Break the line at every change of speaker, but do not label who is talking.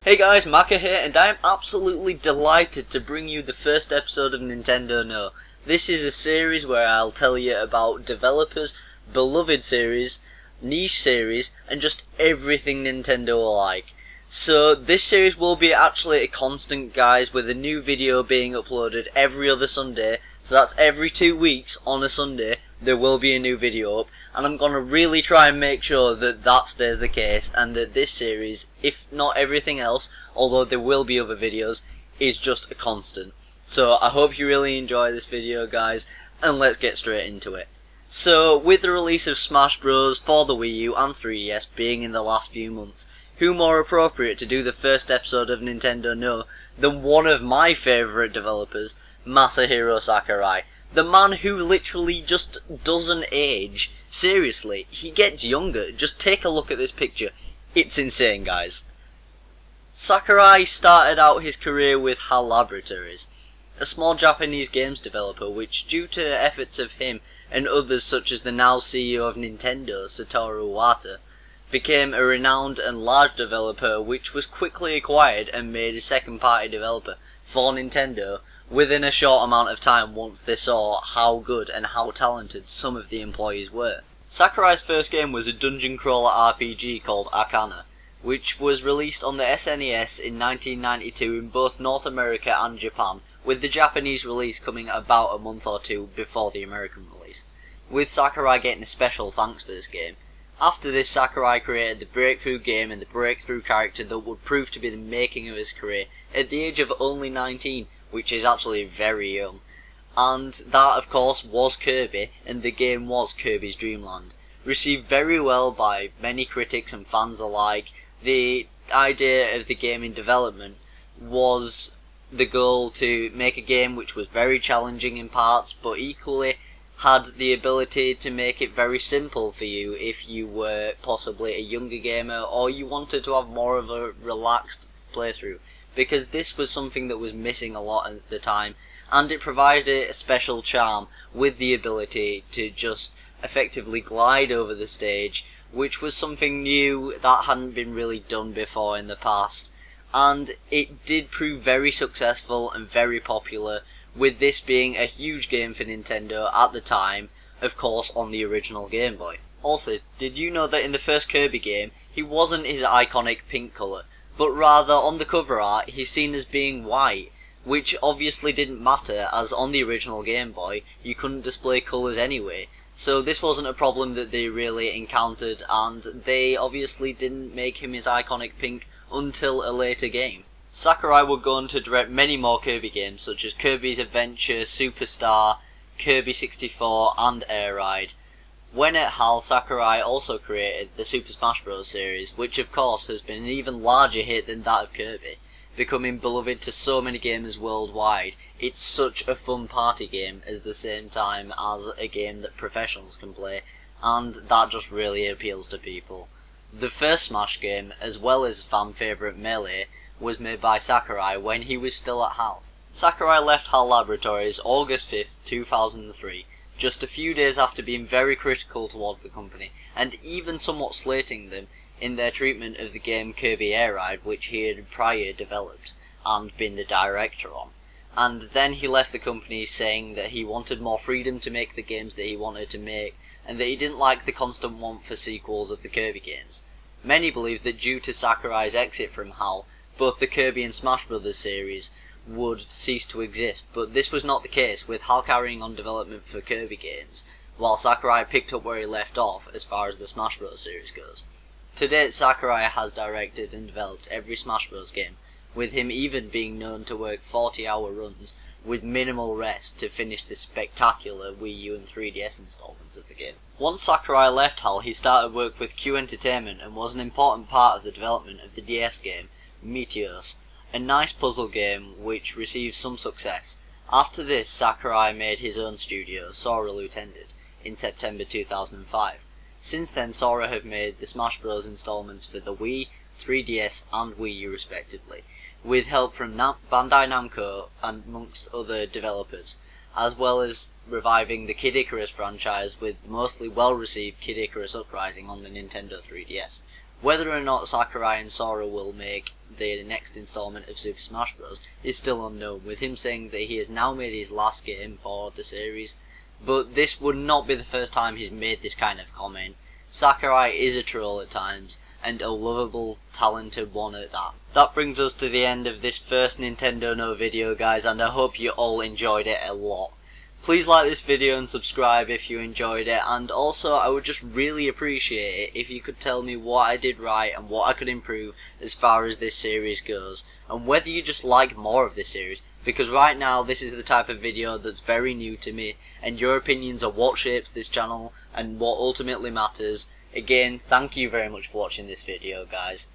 Hey guys, Maka here, and I am absolutely delighted to bring you the first episode of Nintendo No. This is a series where I'll tell you about developers, beloved series, niche series, and just everything Nintendo like. So this series will be actually a constant, guys, with a new video being uploaded every other Sunday. So that's every 2 weeks on a Sunday there will be a new video up, and I'm gonna really try and make sure that that stays the case, and that this series, if not everything else, although there will be other videos, is just a constant. So I hope you really enjoy this video, guys, and let's get straight into it. So with the release of Smash Bros for the Wii U and 3DS being in the last few months, who more appropriate to do the first episode of Nintendo No than one of my favourite developers, Masahiro Sakurai. The man who literally just doesn't age. Seriously, he gets younger. Just take a look at this picture. It's insane, guys. Sakurai started out his career with HAL Laboratories, a small Japanese games developer which, due to efforts of him and others such as the now CEO of Nintendo, Satoru Iwata, became a renowned and large developer which was quickly acquired and made a second-party developer for Nintendo within a short amount of time once they saw how good and how talented some of the employees were. Sakurai's first game was a dungeon crawler RPG called Arcana, which was released on the SNES in 1992 in both North America and Japan, with the Japanese release coming about a month or two before the American release, with Sakurai getting a special thanks for this game. After this, Sakurai created the breakthrough game and the breakthrough character that would prove to be the making of his career at the age of only 19, which is actually very young. And that, of course, was Kirby, and the game was Kirby's Dream Land. Received very well by many critics and fans alike. The idea of the game in development was the goal to make a game which was very challenging in parts, but equally had the ability to make it very simple for you if you were possibly a younger gamer or you wanted to have more of a relaxed playthrough, because this was something that was missing a lot at the time, and it provided a special charm with the ability to just effectively glide over the stage, which was something new that hadn't been really done before in the past. And it did prove very successful and very popular, with this being a huge game for Nintendo at the time, of course on the original Game Boy. Also, did you know that in the first Kirby game, he wasn't his iconic pink colour, but rather on the cover art he's seen as being white, which obviously didn't matter, as on the original Game Boy you couldn't display colours anyway, so this wasn't a problem that they really encountered, and they obviously didn't make him his iconic pink until a later game. Sakurai would go on to direct many more Kirby games such as Kirby's Adventure, Superstar, Kirby 64 and Air Ride. When at HAL, Sakurai also created the Super Smash Bros. Series, which of course has been an even larger hit than that of Kirby, becoming beloved to so many gamers worldwide. It's such a fun party game at the same time as a game that professionals can play, and that just really appeals to people. The first Smash game, as well as fan favourite Melee, was made by Sakurai when he was still at HAL. Sakurai left HAL Laboratories August 5th, 2003, just a few days after being very critical towards the company, and even somewhat slating them in their treatment of the game Kirby Air Ride, which he had prior developed and been the director on. And then he left the company saying that he wanted more freedom to make the games that he wanted to make, and that he didn't like the constant want for sequels of the Kirby games. Many believe that due to Sakurai's exit from HAL, both the Kirby and Smash Bros. Series would cease to exist, but this was not the case, with HAL carrying on development for Kirby games, while Sakurai picked up where he left off as far as the Smash Bros. Series goes. To date, Sakurai has directed and developed every Smash Bros. Game, with him even being known to work 40-hour runs with minimal rest to finish the spectacular Wii U and 3DS installments of the game. Once Sakurai left HAL, he started work with Q Entertainment and was an important part of the development of the DS game Meteos, a nice puzzle game which received some success. After this, Sakurai made his own studio, Sora Lutended, in September 2005. Since then, Sora have made the Smash Bros. Installments for the Wii, 3DS and Wii U respectively, with help from Bandai Namco and amongst other developers, as well as reviving the Kid Icarus franchise with the mostly well-received Kid Icarus Uprising on the Nintendo 3DS, Whether or not Sakurai and Sora will make the next installment of Super Smash Bros. Is still unknown, with him saying that he has now made his last game for the series. But this would not be the first time he's made this kind of comment. Sakurai is a troll at times, and a lovable, talented one at that. That brings us to the end of this first Nintendo No video, guys, and I hope you all enjoyed it a lot. Please like this video and subscribe if you enjoyed it, and also I would just really appreciate it if you could tell me what I did right and what I could improve as far as this series goes, and whether you just like more of this series, because right now this is the type of video that's very new to me, and your opinions are what shapes this channel and what ultimately matters. Again, thank you very much for watching this video, guys.